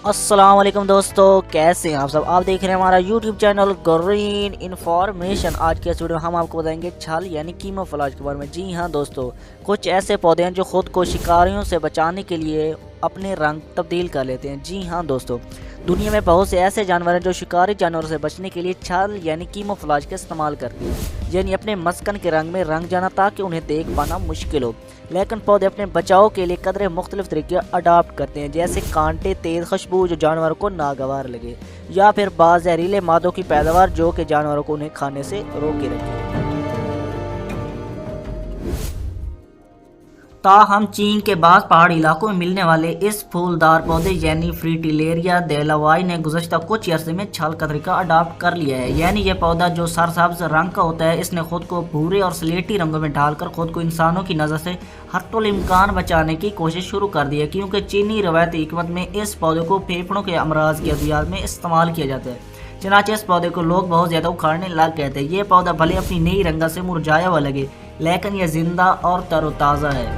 السلام علیکم دوستو، کیسے ہیں آپ سب؟ آپ دیکھ رہے ہیں ہمارا یوٹیوب چینل گرین انفارمیشن۔ آج کے اس ویڈیو میں ہم آپ کو بتائیں گے چھل یعنی کیموفلاج کے بارے میں۔ جی ہاں دوستو، کچھ ایسے پودے ہیں جو خود کو شکاریوں سے بچانے کے لیے اپنے رنگ تبدیل کر لیتے ہیں۔ جی ہاں دوستو، دنیا میں بہت سے ایسے جانور ہیں جو شکاری جانوروں سے بچنے کے لیے چھل یعنی کیموفلاج کا استعمال کرتے ہیں، یعنی اپنے مسکن کے رنگ میں رنگ جانا تاکہ انہیں دیکھ پانا مشکل ہو۔ لیکن پودے اپنے بچاؤ کے لیے قدرے مختلف طریقے اڈاپٹ کرتے ہیں، جیسے کانٹے، تیز خوشبو جو جانوروں کو ناگوار لگے، یا پھر بعض زہریلے مادوں کی پیداوار جو کہ جانوروں کو انہیں کھانے سے روکے رکھے۔ تاہم چین کے بعض پہاڑی علاقوں میں ملنے والے اس پھولدار پودے یعنی فریٹیلیریا دیلاوائی نے گزشتہ کچھ عرصے میں چھل کا طریقہ اڈاپٹ کر لیا ہے۔ یعنی یہ پودا جو سرسبز رنگ کا ہوتا ہے، اس نے خود کو بھورے اور سلیٹی رنگوں میں ڈھال کر خود کو انسانوں کی نظر سے حتی الامکان بچانے کی کوشش شروع کر دی ہے، کیونکہ چینی روایتی حکمت میں اس پودے کو پھیپھڑوں کے امراض کی ادویات میں استعمال کیا جاتا ہے۔ چنانچہ اس پودے کو لوگ بہت زیادہ اکھاڑنے لگ گئے تھے۔ یہ پودا بھلے اپنی نئی رنگت سے مرجھایا ہوا لگے، لیکن یہ زندہ اور تر و تازہ ہے۔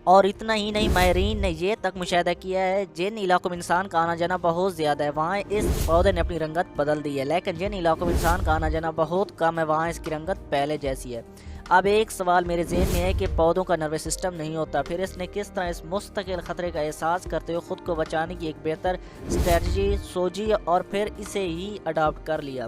اور اتنا ہی نہیں، ماہرین نے یہ تک مشاہدہ کیا ہے جن علاقوں میں انسان کا آنا جانا بہت زیادہ ہے وہاں اس پودے نے اپنی رنگت بدل دی ہے، لیکن جن علاقوں میں انسان کا آنا جانا بہت کم ہے وہاں اس کی رنگت پہلے جیسی ہے۔ اب ایک سوال میرے ذہن میں ہے کہ پودوں کا نروس سسٹم نہیں ہوتا، پھر اس نے کس طرح اس مستقل خطرے کا احساس کرتے ہوئے خود کو بچانے کی ایک بہتر اسٹریٹجی سوچی اور پھر اسے ہی اڈاپٹ کر لیا؟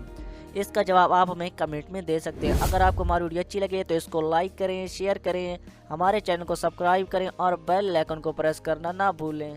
اس کا جواب آپ ہمیں کمنٹ میں دے سکتے ہیں۔ اگر آپ کو ہماری ویڈیو اچھی لگے تو اس کو لائک کریں، شیئر کریں، ہمارے چینل کو سبسکرائب کریں اور بیل آئیکن کو پریس کرنا نہ بھولیں۔